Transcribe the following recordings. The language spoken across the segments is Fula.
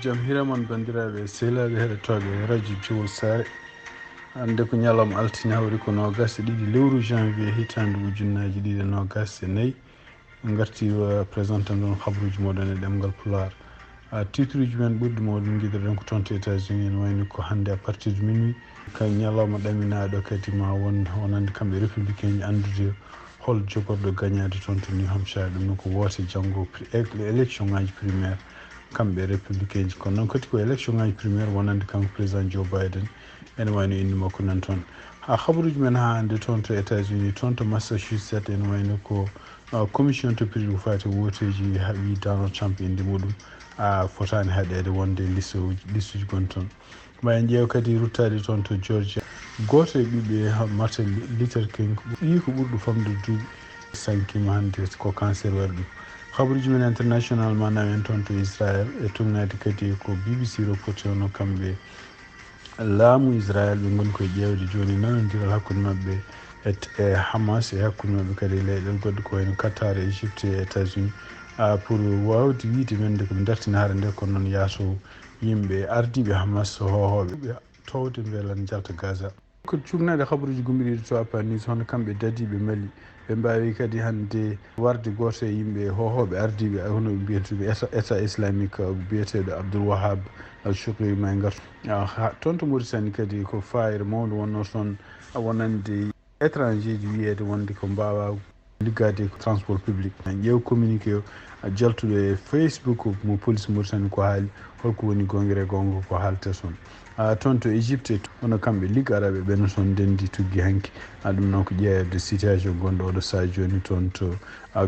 Janvier mon bandiraɓe sehlaɓe heɗotoɓe radio Jowol Sare hande ko ñalawma altine hawri ko nogas ɗiɗi lewru janvier hitande ujunnaji ɗiɗi e nogas e nayyi garti présentant ɗon habruji moɗon e ɗemgal Pulaar titre uji men ɓurɗi moɗon guiɗoɗen ko toon to États-Unis ne wayno ko hande à partir de minuit ka ñalawma ɗaminaɗo kadi ma wonande kamɓe républicain ji andude hol jogorɗo gagnade toon to New Hampshire ɗum noon ko woote janggo élection ngaji primaire kamɓe républicain ji kono noon kadi ko élection ngaji primaire wonande kanko président Joe Biden ene wayno inde makko nan toon ha habaruji men ha hande toon to États-Unis toon to Massachusetts ene wayno ko commission to prix ko fati woteji wi Donald Trump inde muɗum fotani haɗede wonde listuji gon toon ma en ƴeew kadi ruttade toon to Georgia goto e ɓiɓɓe Martin Luther King ƴi ko ɓurɗo famde duuɓi sankima hande ko cancer waɗi ɗum habaruji men international manam en toon to Israël e tumnade kadi ko BBC reporté ono kamɓe laamu Israël ɓe goni koye ƴeewde joni nanodiral hakkude mabɓe e Hamas e hakkude mabɓe kadi leyɗel goɗɗo ko wayno Qatar e Égypte e États-Unis pour wawde wiide men de koɓe dartina haara nde kono noon yaato yimɓe ardiɓe Hamas hohoɓe towde beelan jalta Gaza ko cugnade habaruji gummiɗiɗo to APA News hono kamɓe dadiɓe Mali ɓe mbawi kadi hande warde goto e yimɓe hohoɓe ardiɓe hono ɓe mbiyetuɓe état islamique biyeteɗo Abdoul Wahab al-Shukri ma gartu toon to Mauritanie kadi ko fayre mawde wonno toon wonande étranger ji wiyede wonde ko mbawa liggade ko transport public ƴeew communiqué o jaltuɗo e Facebook mo police Mauritanie ko haali holko woni gonguire gonga ko haalte toon toon to Égypte hono kamɓe ligue arabe ɓen toon ndendi tuggi hanki ɗum noon ko ƴeewde situation gonɗo oɗo saha joni toon to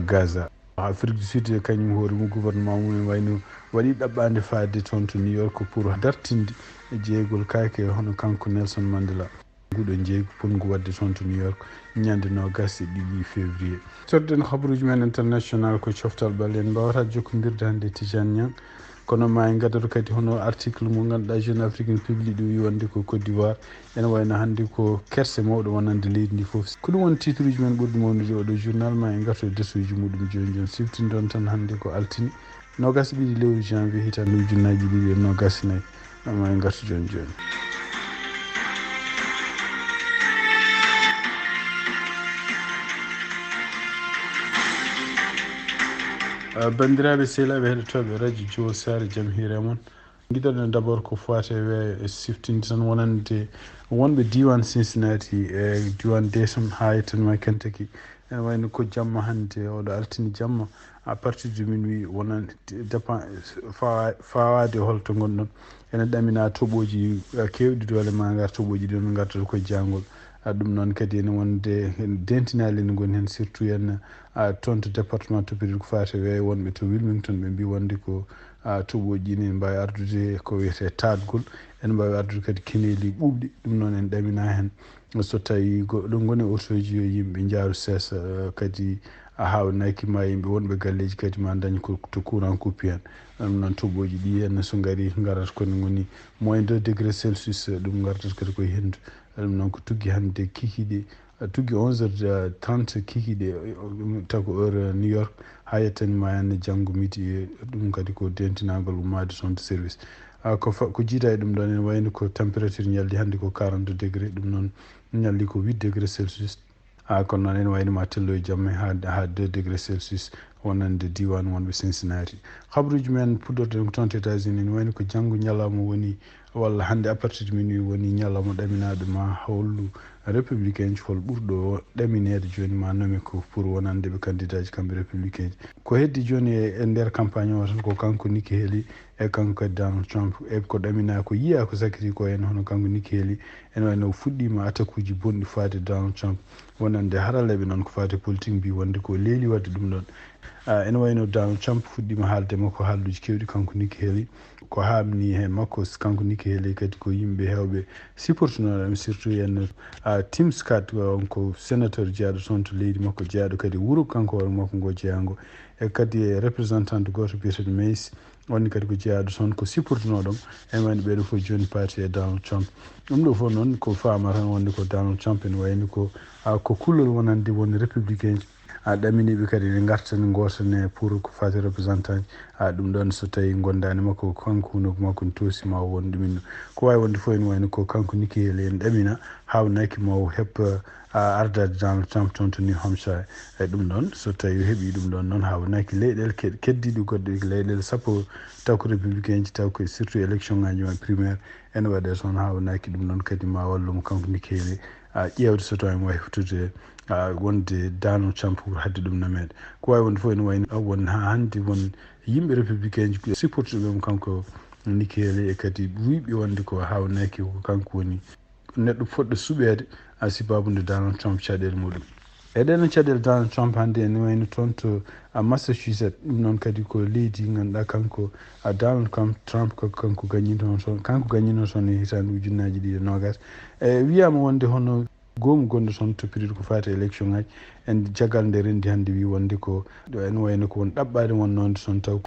Gaza Afrique du Sud kañum hoore mum gouvernement mum wayno waɗi ɗaɓɓade faade toon to New York pour dartinde e jeeygol kaake hono kanko Nelson Mandela nguɗo jeeygu pongu wadde toon to New York ñande nogas e ɗiɗi février torden habaruji men international ko coftal ɓalle en mbawata jokkodirde hannde Tijane Niang kono ma en gadata kadi hono article mo ganduɗa Jeune Africain Public ɗum wi wonde ko Côte d'Ivoire ene wayno hannde ko kerse mawɗo wonande leydi ndi foof ko ɗum woni titre uji men ɓurɗi mawnude oɗo journal ma en garto e desuji muɗum joni joni siftinde ɗon tan hannde ko altini nogas ɗiɗi lewru janvier hitande ujunnaji ɗiɗi e nogas nayyi ma en gartu joni joni bandiraɓe sehlaɓe heɗotoɓe radio Jowol Sare jaam hiire moon guiɗoɗen d' abord ko fate e siftinde tan wonande wonɓe diwan Cincinnati e diwan Dayton ha yettanma Kentucky ene wayno ko jamma hande oɗo altini jamma à partir de minuit wonan dépend fawade holto gonɗon ene ɗamina toɓoji kewɗi dole ma gar toɓoji ɗon gartata koye jangol ɗum noon kadi ene wonde dentinali ene goni hen surtout en toon to département topidi ko fate wonɓe to Wilmington ɓe mbi wonde ko toɓoji ɗi ne mbawi ardude ko wiyete tadgol ene mbawi ardude kadi keneeli ɓuuɓɗi ɗum noon en ɗamina hen so tawi ɗon goni autoji yo yimɓe jaaru seesa kadi hawnaki ma yimɓe wonɓe galleji kadi ma dañi ko to courant coupe hen ɗum noon toɓoji ɗi henna so gaari garata kone goni moins 2 degré Celsius ɗum gardata kadi koye hendu ɗum noon ko tuggi hande kikiɗe tuggi 11h30 kikiɗe taw ko heure New York ha yettanima henne janggo midi ɗum kadi ko dentinagol ummade toon to service ko jiida e ɗum ɗon ene wayno ko température ñalli hande ko 42 degré ɗum noon ñalli ko 8 degré Celsius kono noon ene wayno ma tello e jamma ha 2 degré Celsius wonande diwan wonɓe Cincinnati habaruji men puɗɗorten ko toon to États-Unis ne wayno ko janggo ñalawma woni walla hande à partir de minuit woni ñalawma ɗaminaɗo ma hollu républicain ji hol ɓurɗo ɗaminede joni ma nomi ko pour wonande ɓe candidat ji kamɓe républicain ji ko heddi joni e nder campagne o tan ko kanko Nikki Haley e kanko kadi Donald Trump e ko ɗamina ko yiya ko sakiri ko hen hono kanko Nikki Haley ene wayno fuɗɗima attaque uji bonɗi fade Donald Trump wonande haraleɓe noon ko fate politique mbi wonde ko leeli wadde ɗum ɗon ene wayno Donald Trump fuɗɗima haalde makko haalduji kewɗi kanko Nikki Haley ko hamni hen makko kanko Nikki Haley kadi ko yimɓe hewɓe supportenoɗo surtout en Tim Scott ko sénateur jeeyaɗo toon to leydi makko jeeyaɗo kadi wuuro kanko hoore makko ngo jeeyango e kadi e représentant goto biyeteɗo Mace wonni kadi ko jeeyaɗo toon ko supportenoɗom ene wayno ɓeɗo fof joni parti e Donald Trump ɗum ɗo fof noon ko fama tan wonde ko Donald Trump ene wayno ko kullol wonande woni républicain ɗaminiɓe kadi ne gartan gotane pour ko fati représentant ɗum ɗon so tawi gondani makko kanko hunoko makko ne toosima o won ɗumen ko wawi wonde fof ene wayno ko kanko Nikki Haley en ɗamina hawnaki ma o heɓa ardade Donald Trump toon to New Hampshire ɗum ɗon so tawi heeɓi ɗum ɗon noon hawnaki leyɗele keddiɗe goɗɗe leyɗele sappo taw ko républicain ji taw ko surtout élection ngaji ma primaire ene waɗe toon hawnaki ɗum ɗon kadi ma wallumo kanko Nikki Haley ƴewde so tawi mo wawi heftude wonde Donald Trump pour hadde ɗum no meɗe ko wawi wonde fof ene wayno won ha hande won yimɓe républicain ji supportuɓemo kanko Nikki Haley e kadi wiɓe wonde ko hawnaki ko kanko woni neɗɗo poɗɗo suɓede sibabude Donald Trump caɗele muɗum e ɗen caɗele Donald Trump hannde ene wayno toon to Massachusetts ɗum noon kadi ko leydi ganduɗa kanko Donald Trump kanko gañino toon e hitande ujunnaji ɗiɗi e nogas e wiyama wonde hono goomu gonɗo toon toppitiɗo ko fati élection ngaji en jaggal nde rendi hannde wi wonde ko ene wayno ko won ɗaɓɓade wonnode toon taw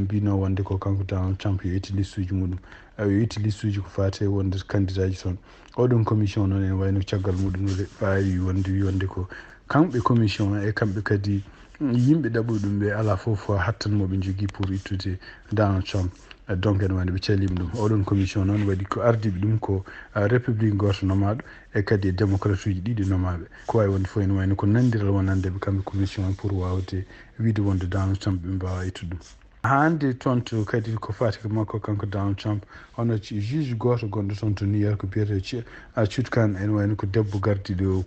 mbino wonde ko kanko Donald Trump yo itti liste uji muɗum yo itti liste uji ko fate wonde candidat ji toon oɗon commission noon ene wayno caggal muɗum ɓawi wonde ko kamɓe commission e kamɓe kadi yimɓe ɗaɓɓuɗe ɗum ɓe ala fof hattanmoɓe jogui pour ittude Donald Trump donc ene wayno ɓe calima ɗum oɗon commission noon waɗi ko ardiɓe ɗum ko république goto nomaɗo e kadi démocrate uji ɗiɗi nomaɓe ko wawi wonde fof ene wayno ko nandiral wonandeɓe kamɓe commission pour wawde wiide wonde Donald Trump ɓe mbawa ittude ɗum hande toon to kadi ko fati ko makko kanko Donald Trump hono juge goto gonɗo toon to New York biyete Cutkan ene wayno ko debbo gardiɗo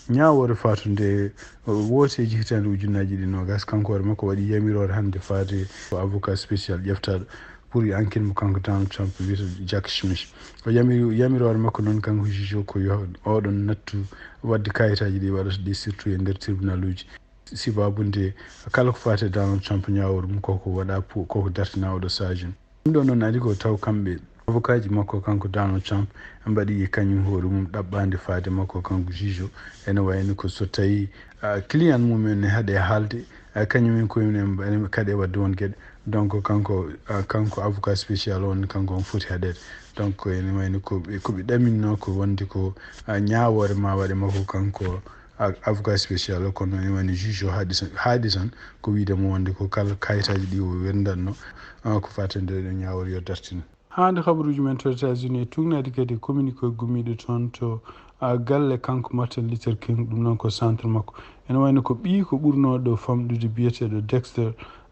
ñawore fatude woteji hitande ujunnaji ɗi nogas kanko hoore makko waɗi yamirore hande faade avocat spécial ƴeftaɗo pour enquête mo kanko Donald Trump wiyete Jack Smith o yamirore makko noon kanko juge o ko yo oɗon nattu wadde kayitaji ɗi waɗata ɗi surtout e nder tribunal uji sibabude kala ko fate Donald Trump ñawore mum koko waɗa koko dartina oɗo sajon ɗum ɗon noon adi ko taw kamɓe avocat ji makko kanko Donald Trump mbaɗi kañum hoore mum ɗaɓɓande faade makko kanko juge o ene wayno ko so tawi client mumen haaɗe haalde kañumen koyemen kadi e wadde won gueɗe donc kanko avocat spécial on kanko on foti haɗede donc ene wayno koɓe ɗaminno ko wonde ko ñawore ma waɗe makko kanko avocat spécial o kono ene wayno juge o haadi tan ko wiidemo wonde ko kala kayitaji ɗi o wendanno ko fatende ɗo ñawore yo dartine hande habaruji men to États-Unis tugnadi kadi communiqué gummiɗo toon to galle kanko Martin Luther King ɗum noon ko centre makko ene wayno ko ɓii ko ɓurnoɗo famɗude biyeteɗo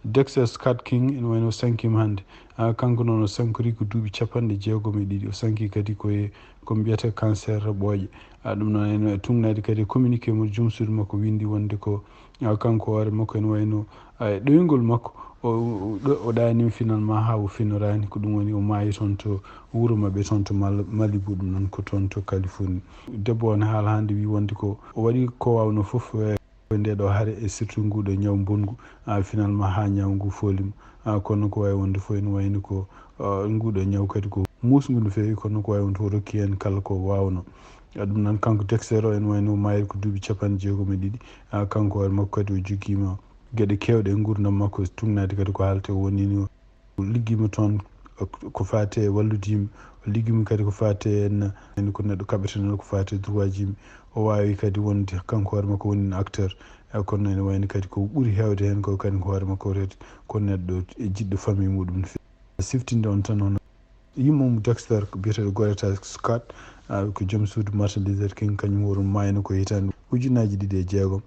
Dexter Scott King ene wayno o sankima hannde kanko noon o sankori ko duuɓi 62 o sanki kadi ko mbiyete cancer ɓooƴe ɗum noon ene tugnadi kadi communiqué mo jumsude makko windi wonde ko kanko hoore makko ene wayno ɗoygol makko o ɗanima finalement ha o finorani ko ɗum woni o maayi toon to wuuro mabɓe toon to Malibu ɗum noon ko toon to Californie debbo on haala hande wi wonde ko o waɗi ko wawno foof ndeɗo haare e surtout nguɗo ñaw bonngu finalement ha ñaw ngu folimo kono ko wawi wonde fof ene wayno ko nguɗo ñaw kadi ko musgu no fewi kono ko wawi wonde fof rokki hen kala ko wawno ɗum noon kanko Dexter o ene wayno mayri ko duuɓi 62 kanko hoore makko kadi o joguima gueɗe kewɗe e gurdam makko tugnade kadi ko haalte o wonino liggima toon ko fate wallude yimɓe o liggima kadi ko fate en ko neɗɗo kaɓetenol ko fate droit ji yimɓe o wawi kadi wonde kanko hoore makko woni acteur kono ene wayno kadi ko ɓuuri hewde hen ko kadi ko hoore makko rete ko neɗɗo jiɗɗo famille muɗum siftinde on tan hono yimmum Dexter ko biyeteɗo Goretta Scott ko joom suudu Martin Luther King kañum woro mayno ko hitande 2006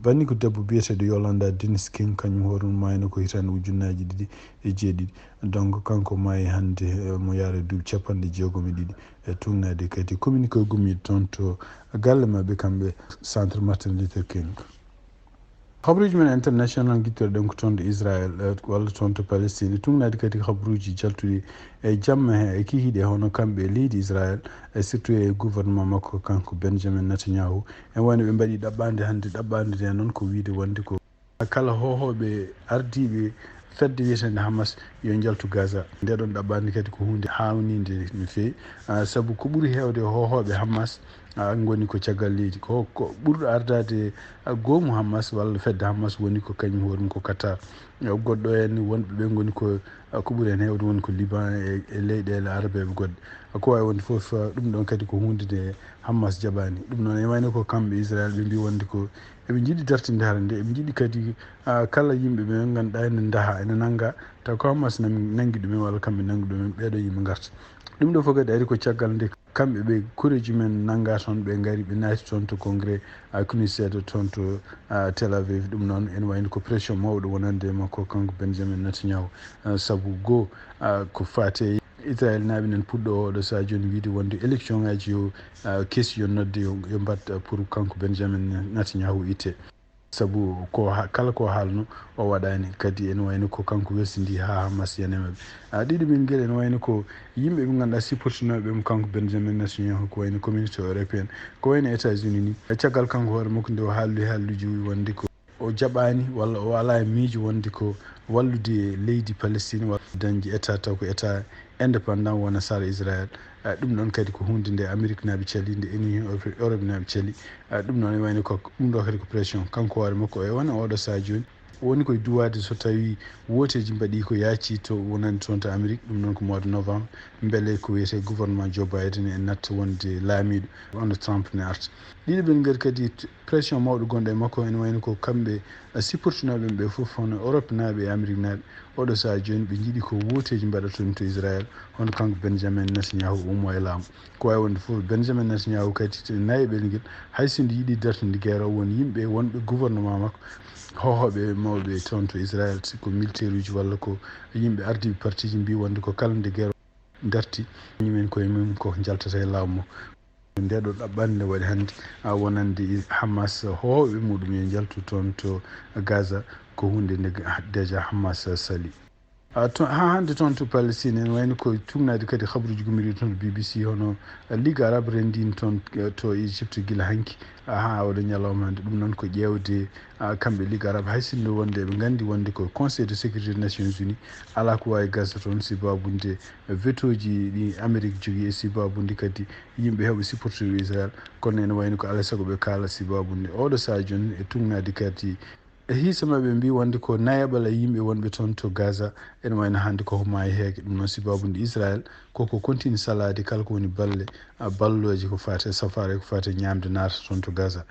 banni ko debbo biyeteɗo Yolanda Dennis King kañum hoore mayno ko hitande 2007 donc kanko maayi hande mo yaara duuɓi 62 e tugnade kadi communiqué gummiɗo toon to galle mabɓe kamɓe centre Martin Luther King habaruji men international guittoɗen ko toon to Israël walla toon to Palestine tugnade kadi habaruji jaltuɗi e jamma he e kihiɗe hono kamɓe leydi Israël e surtout e gouvernement makko kanko Benjamin Netanyahu en wayno ɓe mbaɗi ɗaɓɓande hande ɗaɓɓande nde noon ko wiide wonde ko kala hohoɓe ardiɓe fedde wiyetende Hamas yo jaltu Gaza ndeɗon ɗaɓɓande kadi ko hunde hawnide no fewi saabu ko ɓuuri hewde hohoɓe Hamas ngoni ko caggal leydi ko ɓurɗo ardade goomu Hamas walla fedde Hamas woni ko kañum hoɗum ko Qatar goɗɗo en wonɓe ɓe ngoni ko ɓuri hen hewde woni ko Liban e leyɗele arabeɓe goɗɗe ko wawi wonde foof ɗum ɗon kadi ko hunde nde Hamas jaɓani ɗum noon e wayno ko kamɓe Israël ɓe mbi wonde ko eɓe jiiɗi dartinde haala nde eɓe jiiɗi kadi kala yimɓe ɓe ganduɗa ene daaha ene nangga taw ko Hamas nanggui ɗumen walla kamɓe nanggui ɗumen ɓeɗo yimɓe garta ɗum ɗo fof kadi ari ko caggal nde kamɓe ɓe kureji men nangga toon ɓe gaari ɓe naati toon to congrès CNUSED toon to Tel Aviv ɗum noon ene wayno ko pression mawɗo wonande makko kanko Benjamin Netanyahu saabu goho ko fate Israël naaɓe nan puɗɗo oɗo saha joni wiide wonde élection ngaji yo keesi yo nodde yo mbatta pour kanko Benjamin Netanyahu itte saabu ko kala ko haalno o waɗani kadi ene wayno ko kanko welsidi ha Hamas yanemaɓe ɗiɗi min gueɗe ene wayno ko yimɓe ɓe ganduɗa supportinoɓe mo kanko Benjamin Netanyahu ko wayno communauté européenne ko wayno États-Unis ni caggal kanko hoore makko nde o haalluji wonde ko o jaɓani walla o ala e miijo wonde ko wallude leydi Palestine walla dañde état taw ko état indépendant wona sara Israël ɗum ɗon kadi ko hunde nde Amérique naaɓe caali nde Union Europe naaɓe caali ɗum noon e wayno ko ɗum ɗo kadi ko pression kanko hoore makko e wona oɗo saha joni woni koye duwade so tawi woteji mbaɗi ko yaaci to wonande toon to Amérique ɗum noon ko mois de novembre beele ko wiyete gouvernement Joe Biden e natta wonde laamiɗo ono Trump ne arta ɗiɗi ɓen gari kadi pression mawɗo gonɗo e makko ene wayno ko kamɓe supportinoɓe ɓe foof hono Europe naaɓe e Amérique naaɓe oɗo saha joni ɓe jiiɗi ko woteji mbaɗatoon to Israël hono kanko Benjamin Netanyahu ummo e laamu ko wawi wonde foof Benjamin Netanyahu kadi nayi ɓelguel hay sinno yiiɗi dartinde guerre o won yimɓe wonɓe gouvernement makko hohoɓe mawɓe toon to Israël ko militaire uji walla ko yimɓe ardiɓe parti ji mbi wonde ko kala nde guerre darti ñumen koye mum ko jaltata e laamu mo ndeɗo ɗaɓɓande waɗi hannde wonande Hamas hohoɓe muɗum yo jaltu toon to Gaza ko hunde nde déjà Hamas sali ha hande toon to Palestine ene wayno ko tugnade kadi habaruji gummiriɗo toon to BBC hono Ligue arabe rendini toon to Égypte guila hanki ha oɗo ñalawma hande ɗum noon ko ƴewde kamɓe Ligue arabe hay sinno wonde ɓe gandi wonde ko conseil de sécurité des nations unies ala ko wawi Gaza toon sibabude veto ji ɗi Amérique jogui e sibabude kadi yimɓe heɓe supporter Israël kono ene wayno ko alay saago ɓe kaala sibabude oɗo saha joni e tugnade kadi hiisa maɓe mbi wonde ko nayaɓal e yimɓe wonɓe toon to Gaza ene wayno hannde koko maayi heege ɗum noon sibabude Israël koko continue salade kala ko woni balle balloje ko fate safare ko fate ñamde naata toon to Gaza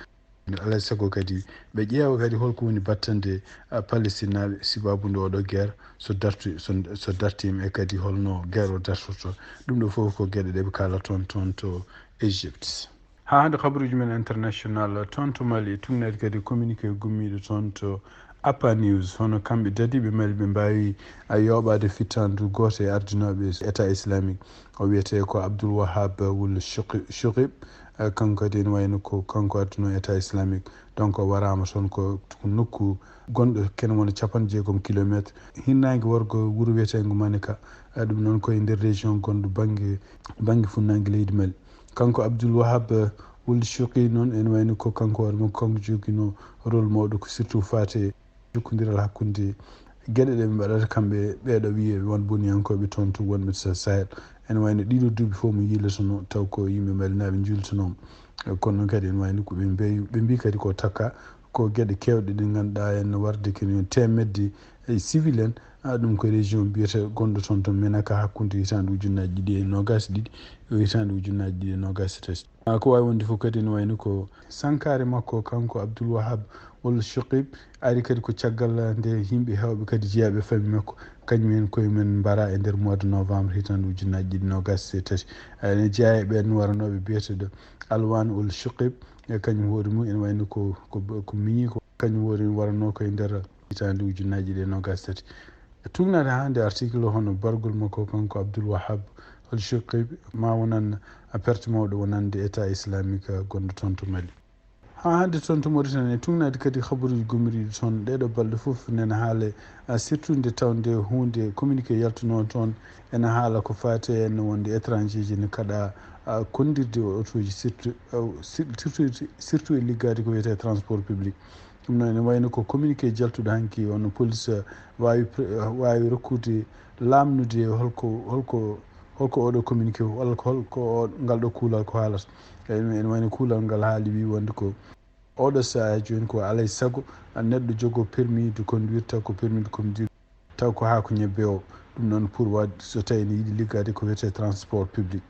alay saago kadi ɓe ƴeewa kadi holko woni battande Palestine naɓe sibabude oɗo guerre so dartima e kadi holno guerre o dartoto ɗum ɗo foof ko gueɗe ɗeɓe kala toon to Égypte ha hande habaruji men international toon to Mali tugnade kadi communiqué gummiɗo toon to APA News hono kamɓe dadiɓe Mali ɓe mbawi yoɓade fittandu goto e ardinoɓe état islamique o wiyete ko Abdoul Wahab wul Chouib kanko kadi ene wayno ko kanko adduno état islamique donc o warama toon ko nokku gonɗo kene wona 60 kilométre hinnague worgo wuuro wiyetego Manika ɗum noon koye nder région gonɗo banggue funnague leydi Mali kanko Abdoul Wahab wul Chouib noon ene wayno ko kanko hoore makko kanko joguino rôle mawɗo ko surtout fate jokkodiral hakkude gueɗe ɗe ɓe mbaɗata kamɓe ɓeɗo wiye won boniyankoɓe toon to wonɓe Sahel ene wayno ɗiɗo duuɓi fof mo yiilatono taw ko yimɓe Mali naaɓe jultonomo kono noon kadi ene wayno ko ɓe mbi kadi ko takka ko gueɗe kewɗe ɗe ganduɗa en warde kene temedde civil en ɗum ko région mbiyata gonɗo toon to Menaka hakkude hitande ujunnaje ɗiɗi e nogas ɗiɗi yo hitande ujunnaje ɗiɗi e nogas tati ko wawi wonde fof kadi ene wayno ko sankare makko kanko Abdoul Wahab walla Chouib ari kadi ko caggal nde yimɓe hewɓe kadi jeeyaɓe famille makko kañumen koyemen mbara e nder mois de novembre hitande ujunnaje ɗiɗi nogas e tati ene jeeya e ɓen waranoɓe biyeteɗo Alwan walla Chouib e kañum hoore mum ene wayno ko miñi ko kañum hoore warano koye nder hitande ujunnaje ɗiɗi e nogas tati tugnade hande article hono bargol makko kanko Abdoul Wahab walla Chouib ma wonan perte mawɗo wonande état islamique gonɗo toon to Mali ha hande toon to Mauritanie tugnade kadi habaruji gommiriɗi toon ɗeɗo balɗe foof nene haale surtout nde tawde hunde communiqué yaltuno toon ene haala ko fate en wonde étranger ji ne kaɗa kondirde autoji surtout e liggade ko wiyete transport public ɗum noon ene wayno ko communiqué jaltuɗo hanki wono police wawi rokkude lamnude holko holko oɗo communiqué walla holko ngal ɗo kuulal ko haalata en wayno kuulal ngal haali wi wonde ko oɗo sahaa joni ko alay saago neɗɗo jogo permis de conduire taw ko permis de conduire taw ko haa ko ñebbe o ɗum noon pour wadde so tawi ne yiɗi liggade ko wiyete transport public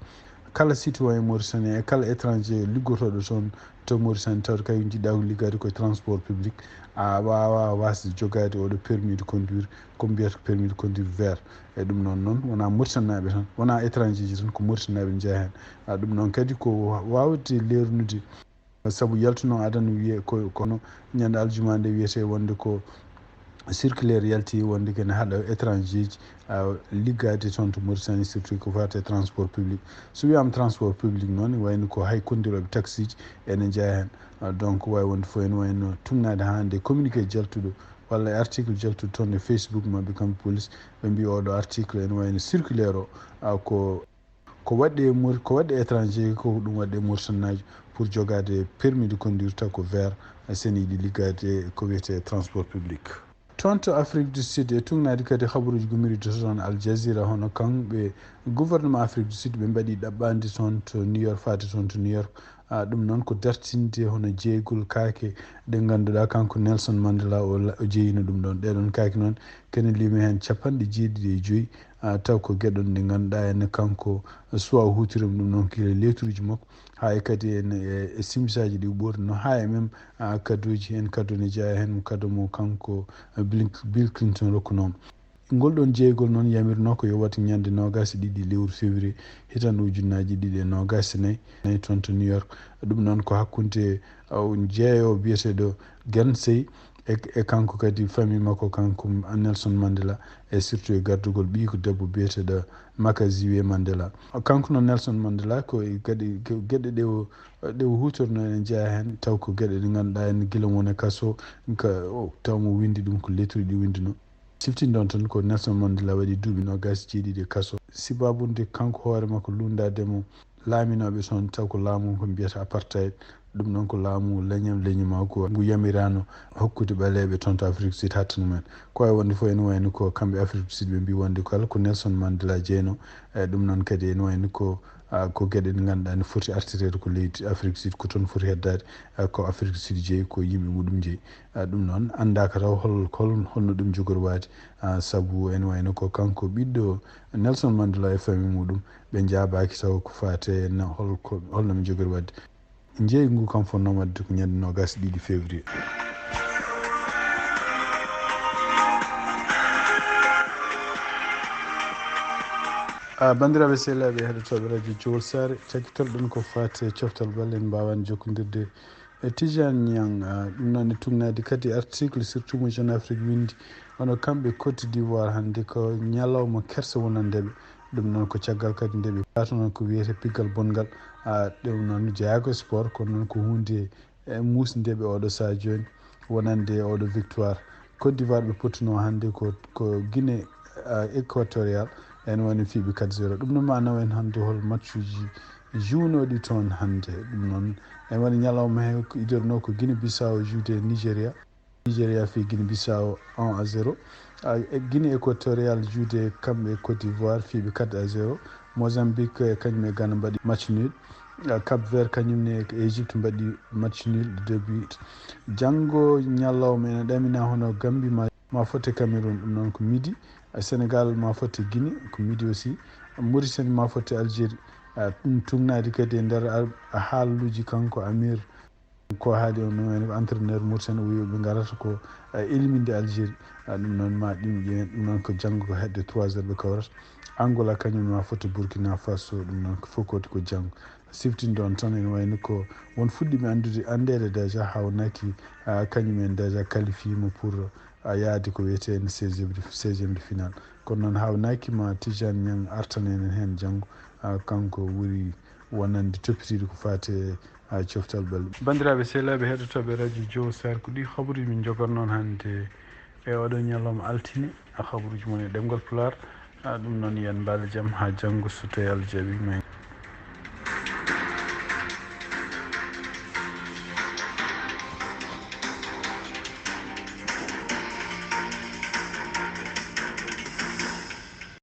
kala citoyen mauritanien e kala étranger liggotoɗo toon to Mauritanie tawde kañum jiɗɗa ko liggade koye transport public a wawa wasde jogade oɗo permis de conduire ko mbiyata permis de conduire vert e ɗum noon wona Mauritanaɓe tan wona étranger ji tan ko Mauritanaɓe jeeya hen ɗum noon kadi ko wawde lernude saabu yaltuno adana wiye kono ñande aljuma nde wiyete wonde ko circulaire yalti wonde kene haɗa étranger ji liggade toon to Mauritanie surtout ko fate transport public so wiyama transport public noon wayno ko hay kondiroɓe taxi ji ene jeeya hen donc wawi wonde fo ene wayno tugnade hande communiqué jaltuɗo walla article jaltuɗo toon e Facebook mabɓe kamɓe police ɓe mbi oɗo article ene wayno circulaire o ko waɗɗe étranger ko ɗum waɗɗe Mauritanaji pour jogade permis de conduire taw ko vert sene yiɗi liggade ko wiyete transport public toon to Afrique du Sud e tugnadi kadi habaruji gomiriɗo toon Al Jazeera hono kamɓe gouvernement Afrique du Sud ɓe mbaɗi ɗaɓɓande toon to New York fade toon to New York ɗum noon ko dartinde hono jeeygol kaake ɗe ngannduɗaa kanko Nelson Mandela o jeeyino ɗum ɗon ɗeɗon kaake noon kene limi heen 75 taw ko geɗon ɗe ngannduɗaa ene kanko suwa huutirem ɗum noon kila letturuji makko haa kadi e simisaji ɗi ɓurɗo no haa e même kaduji en kadu ne jeeya heen mo kadu mo kanko Bill Clinton rokkunomo ngol ɗon jeeygol noon yamirno ko yo wata ñande 22 lewru février hitande ujunnaji 2024 toon to New York ɗum noon ko hakkunde jeeyowo biyeteɗo Guernsey e kanko kadi famille makko kanko Nelson Mandela e surtout e gardugol ɓii ko debbo biyeteɗo Makaziwe Mandela kanko noon Nelson Mandela ko kadi gueɗe ɗe o hutorno ene jeeya hen taw ko gueɗe ɗe ngannduɗaa en gila won e kaso taw mo windi ɗum ko lettuɗi ɗi windino siftinde on tan ko Nelson Mandela waɗi duuɓi 27 kaso sibabude kanko hoore makko lundademo laaminoɓe toon taw ko laamu ko mbiyata apartheid ɗum noon ko laamu leñama ko ngu yamirano hokkude ɓaleɓe toon to Afrique du Sud hattano men ko wawi wonde fof ene wayno ko kamɓe Afrique du Sud ɓe mbi wonde kala ko Nelson Mandela jeeyno ɗum noon kadi ene wayno ko gueɗe ɗe ngannduɗaa ne foti artirede ko leydi Afrique du Sud ko toon foti heddade ko Afrique du Sud jeeyi ko yimɓe muɗum jeeyi ɗum noon andaka taw holno ɗum jogorwade saabu ene wayno ko kanko ɓiɗɗo Nelson Mandela e famille muɗum ɓe jaabaki taw ko fate holno ɓe jogori wadde jeeygu kam fonno wadde ko ñande 22 février bandiraɓe sehlaɓe heɗotoɓe radio Jowol Sare cakkitolɗon ko fate coftal balle en mbawani jokkodirde e Tidiane Niang ɗum noon e tugnadi kadi article surtout mo Jeune Afrique windi hono kamɓe Côte d'Ivoire hannde ko ñalawma kersa wonandeɓe ɗum noon ko caggal kadi ndeɓe kato noon ko wiyete piggal bongal ɗum noon jeeyago sport kono noon ko hunde musdeɓe oɗo saha joni wonande oɗo victoire Côte d'Ivoire ɓe pottuno hannde ko Guinée équatorial ene woni fiiɓe 4-0 ɗum noon ma naw en hannde hol match uji jounoɗi toon hannde ɗum noon ene waɗi ñalawma he idirno ko Guinée Bissau joude Nigéria fi Guinée Bissau 1-0 Guinée équatorial joude kamɓe Côte d'Ivoire fiiɓe 4-0 Mozambique kañum e Ghana mbaɗi match nul Cap Vert kañumne e Égypte mbaɗi match nul 2-2 janggo ñalawma ene ɗamina hono Gambie ma fotte Cameroun ɗum noon ko midi Sénégal ma fotte Guinée ko midi aussi Mauritanie ma fotte Algérie ɗum tugnadi kadi e nder haaluji kanko Amir ko haali on ɗum ko entraîneur Mauritanie o wi ɓe garata ko éliminde Algérie ɗum noon ma ɗum ƴeewen ɗum noon ko janggo ko hedde 3 heures ɓe kawrata Angola kañum ma fotte Burkina Faso ɗum noon fof koti ko janggo siftinde on tan ene wayno ko won fuɗɗiɓe andede déjà hawnaki kañumen déjà qualifiémo pour yaade ko wiyete 16e de finale kono noon hawnaki ma Tidiane Niang artana enen hen janggo kanko woni wonande toppitiɗo ko fate coftal balle bandiraɓe sehlaɓe heɗotoɓe radio Jowol Sare ko ɗi habaruji min jogori noon hannde e oɗo ñalawma altine habaruji moon e ɗemgal Pulaar ɗum noon yen mballe jaam ha janggo so tawi Allah jaaɓi